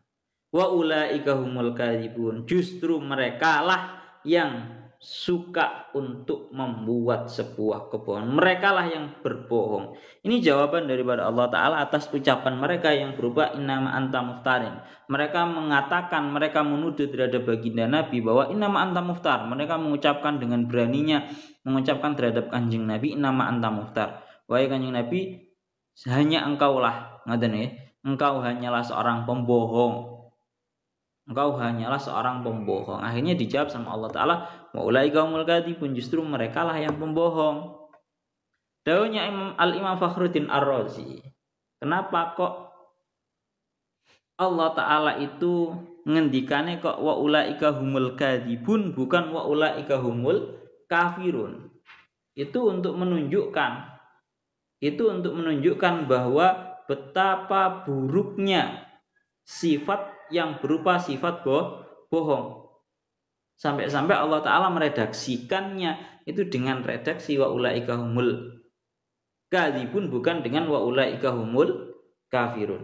Wa ulaika humul kadzibun, justru mereka lah yang suka untuk membuat sebuah kebohongan. Mereka lah yang berbohong. Ini jawaban daripada Allah Ta'ala atas ucapan mereka yang berupa innama anta muftarin. Mereka mengatakan, mereka menuduh terhadap baginda Nabi bahwa innama anta muftar. Mereka mengucapkan dengan beraninya, mengucapkan terhadap kanjeng Nabi innama anta muftar. Wahai kanjeng Nabi, hanya engkaulah, engkau hanyalah seorang pembohong. Engkau hanyalah seorang pembohong. Akhirnya dijawab sama Allah Ta'ala, wa ulaika humul kadzibun, justru mereka lah yang pembohong. Dawuhnya Al-Imam Fakhruddin Ar-Razi, kenapa kok Allah Ta'ala itu ngendikane kok wa ulaika humul kadzibun, bukan wa ulaika humul kafirun? Itu untuk menunjukkan bahwa betapa buruknya sifat yang berupa sifat bohong. Sampai-sampai Allah Ta'ala meredaksikannya itu dengan redaksi wa ulaika humul kadzibun, bukan dengan wa ulaika humul kafirun.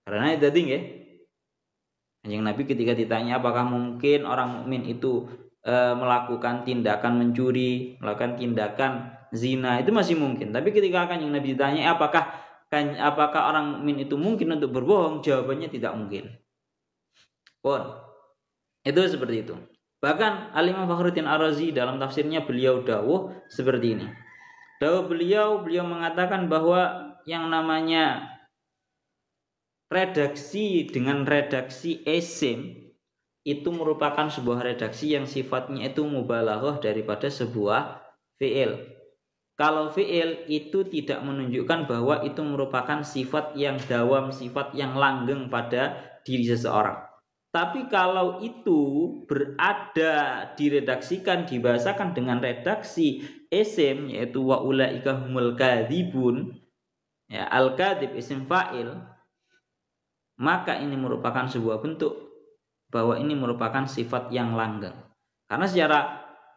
Karena itu tadi nggih, Kanjeng Nabi ketika ditanya apakah mungkin orang mukmin itu melakukan tindakan mencuri, melakukan tindakan zina, itu masih mungkin. Tapi ketika Kanjeng Nabi ditanya apakah orang mukmin itu mungkin untuk berbohong, jawabannya tidak mungkin. Itu seperti itu. Bahkan Al-Imam Fakhruddin Ar-Razi dalam tafsirnya beliau dawuh seperti ini. Dawuh beliau mengatakan bahwa yang namanya redaksi dengan redaksi isim itu merupakan sebuah redaksi yang sifatnya itu mubalaghah daripada sebuah fi'il. Kalau fi'il itu tidak menunjukkan bahwa itu merupakan sifat yang dawam, sifat yang langgeng pada diri seseorang. Tapi kalau itu berada diredaksikan, dibahasakan dengan redaksi isim, yaitu wa ulaika humul kadzibun, ya, al-kadzib isim fa'il, maka ini merupakan sebuah bentuk bahwa ini merupakan sifat yang langgeng. Karena secara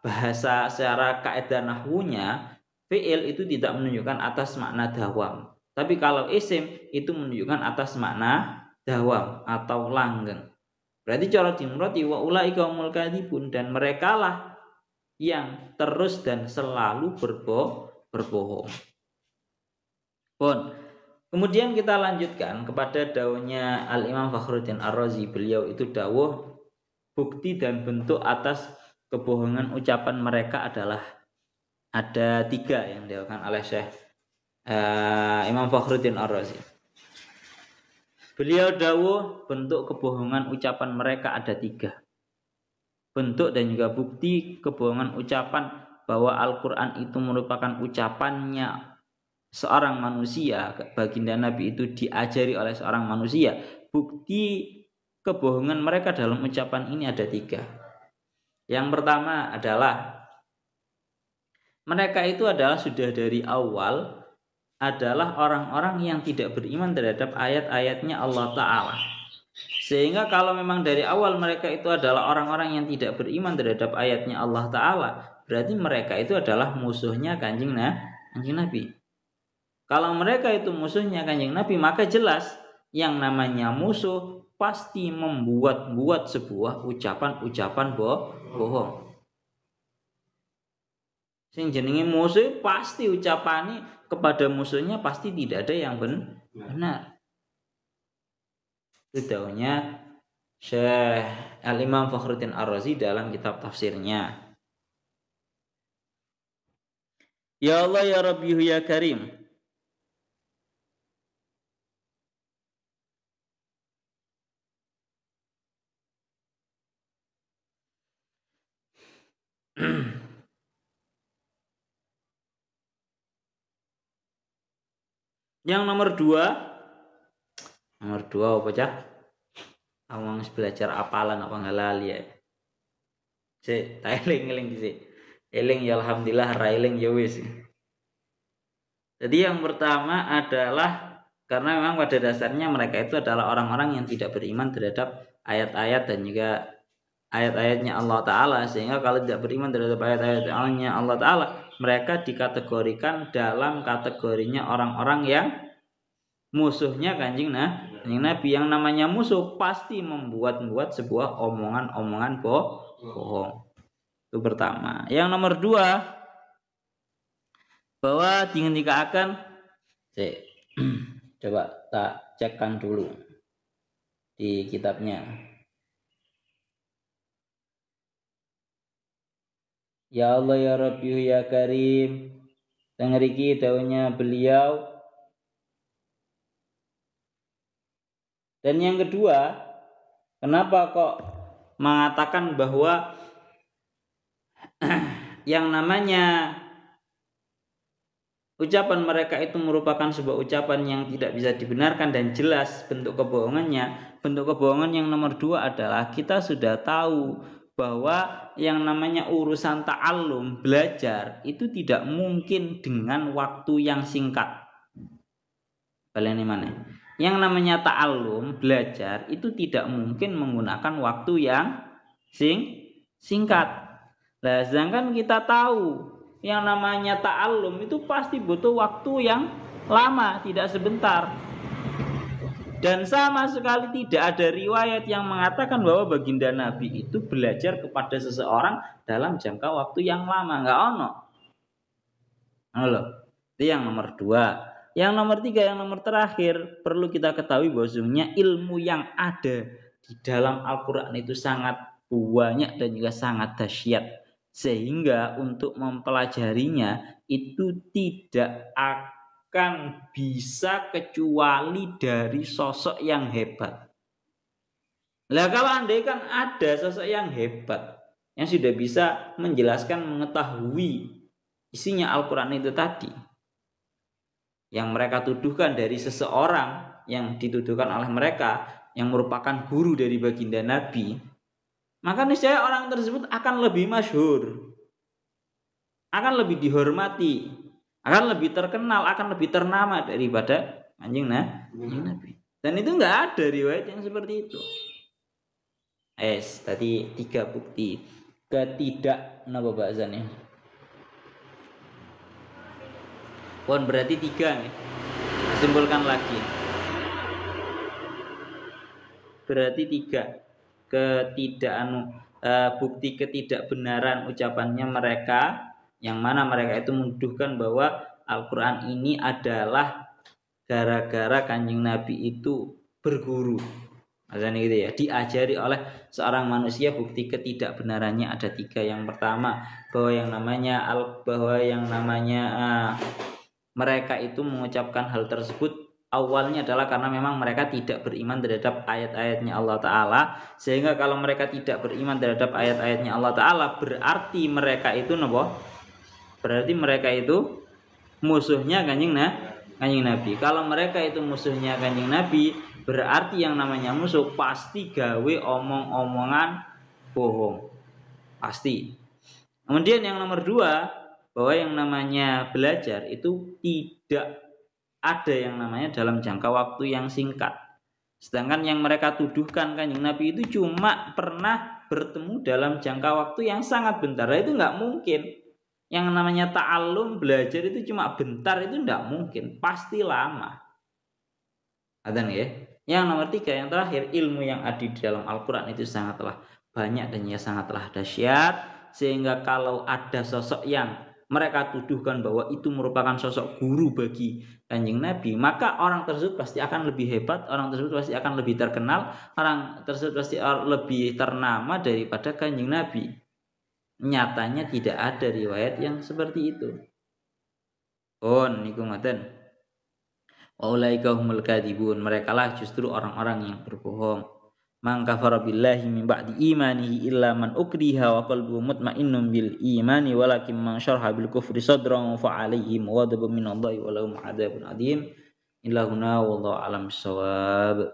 bahasa, secara kaidah nahwunya, fi'il itu tidak menunjukkan atas makna dawam. Tapi kalau isim itu menunjukkan atas makna dawam atau langgeng. Berarti cara dimroti wa ulaika humul kadzibun, dan merekalah yang terus dan selalu berbohong. Pun. Kemudian kita lanjutkan kepada dawuhnya Al-Imam Fakhruddin Ar-Razi. Beliau itu dawuh bukti dan bentuk atas kebohongan ucapan mereka adalah ada 3 yang dilakukan oleh Syekh Imam Fakhruddin Ar-Razi. Beliau dawuh bentuk kebohongan ucapan mereka ada 3. Bentuk dan juga bukti kebohongan ucapan bahwa Al-Quran itu merupakan ucapannya seorang manusia, baginda Nabi itu diajari oleh seorang manusia. Bukti kebohongan mereka dalam ucapan ini ada 3. Yang pertama adalah mereka itu adalah sudah dari awal adalah orang-orang yang tidak beriman terhadap ayat-ayatnya Allah Ta'ala. Sehingga kalau memang dari awal mereka itu adalah orang-orang yang tidak beriman terhadap ayatnya Allah Ta'ala, berarti mereka itu adalah musuhnya Kanjeng Nabi. Kalau mereka itu musuhnya Kanjeng Nabi, maka jelas yang namanya musuh pasti membuat sebuah ucapan-ucapan bohong. Sing jenenge musuh pasti ucapane kepada musuhnya pasti tidak ada yang benar. Itu dawuhnya Syekh Al-Imam Fakhruddin Ar-Razi dalam kitab tafsirnya. Ya Allah ya Rabbi ya Karim. Yang nomor 2 apa cah? Awang belajar apalan apa ngalali ya. Cek, eling sih. Eling ya alhamdulillah, railing ya wis. Jadi yang pertama adalah karena memang pada dasarnya mereka itu adalah orang-orang yang tidak beriman terhadap ayat-ayat dan juga ayat-ayatnya Allah Ta'ala. Sehingga kalau tidak beriman terhadap ayat-ayatnya Allah Ta'ala, mereka dikategorikan dalam kategorinya orang-orang yang musuhnya Kanjeng Nabi. Yang namanya musuh pasti membuat sebuah omongan-omongan bohong. Itu pertama. Yang nomor 2, bahwa dihentikan coba tak cekkan dulu di kitabnya. Ya Allah ya Rabbi ya Karim. Tengeriki daunnya beliau. Dan yang kedua, kenapa kok mengatakan bahwa yang namanya ucapan mereka itu merupakan sebuah ucapan yang tidak bisa dibenarkan dan jelas bentuk kebohongannya. Bentuk kebohongan yang nomor 2 adalah kita sudah tahu bahwa yang namanya urusan ta'allum, belajar, itu tidak mungkin dengan waktu yang singkat. Kalian mana? Yang namanya ta'allum, belajar, itu tidak mungkin menggunakan waktu yang singkat. Nah, sedangkan kita tahu yang namanya ta'allum itu pasti butuh waktu yang lama, tidak sebentar. Dan sama sekali tidak ada riwayat yang mengatakan bahwa baginda Nabi itu belajar kepada seseorang dalam jangka waktu yang lama. Enggak ono. Halo. Itu yang nomor 2. Yang nomor 3, yang nomor terakhir, perlu kita ketahui bahwasanya ilmu yang ada di dalam Al-Quran itu sangat banyak dan juga sangat dahsyat. Sehingga untuk mempelajarinya itu tidak akan bisa kecuali dari sosok yang hebat. Lah kalau andai kan ada sosok yang hebat yang sudah bisa menjelaskan, mengetahui isinya Al-Quran itu tadi, yang mereka tuduhkan dari seseorang yang dituduhkan oleh mereka yang merupakan guru dari baginda Nabi, maka niscaya orang tersebut akan lebih masyhur, akan lebih dihormati, akan lebih terkenal, akan lebih ternama daripada Kanjeng Nabi. Dan itu enggak ada riwayat yang seperti itu. Tadi 3 bukti ketidak napa bahasanya? Pun berarti 3 nih. Simpulkan lagi. Berarti 3 bukti ketidakbenaran ucapannya mereka, yang mana mereka itu menuduhkan bahwa Al-Quran ini adalah gara-gara Kanjeng Nabi itu berguru, maksudnya gitu ya, diajari oleh seorang manusia. Bukti ketidakbenarannya ada 3. Yang pertama, bahwa yang namanya mereka itu mengucapkan hal tersebut awalnya adalah karena memang mereka tidak beriman terhadap ayat-ayatnya Allah Ta'ala. Sehingga kalau mereka tidak beriman terhadap ayat-ayatnya Allah Ta'ala, berarti mereka itu berarti mereka itu musuhnya Kanjeng Nabi. Kalau mereka itu musuhnya Kanjeng Nabi, berarti yang namanya musuh pasti gawe omong-omongan bohong, pasti. Kemudian yang nomor 2, bahwa yang namanya belajar itu tidak ada yang namanya dalam jangka waktu yang singkat. Sedangkan yang mereka tuduhkan Kanjeng Nabi itu cuma pernah bertemu dalam jangka waktu yang sangat bentar. Itu nggak mungkin. Yang namanya ta'allum, belajar itu cuma bentar, itu nggak mungkin, pasti lama. Ada nih ya. Yang nomor 3, yang terakhir, ilmu yang ada di dalam Al-Quran itu sangatlah banyak dan ya sangatlah dahsyat. Sehingga kalau ada sosok yang mereka tuduhkan bahwa itu merupakan sosok guru bagi Kanjeng Nabi, maka orang tersebut pasti akan lebih hebat, orang tersebut pasti akan lebih terkenal, orang tersebut pasti lebih ternama daripada Kanjeng Nabi. Nyatanya tidak ada riwayat yang seperti itu. Niku ngoten. Waulaika humul kadibun, mereka lah justru orang-orang yang berbohong. Man kafara billahi min ba'di imanihi illa man ukriha wa qalbuhu mutmainnun bil imani walakin man syarha bil kufri sadran fa alaihim ghadabun minallahi wa lahum adzabun adzim. Illa huna wallahu alam bissawab.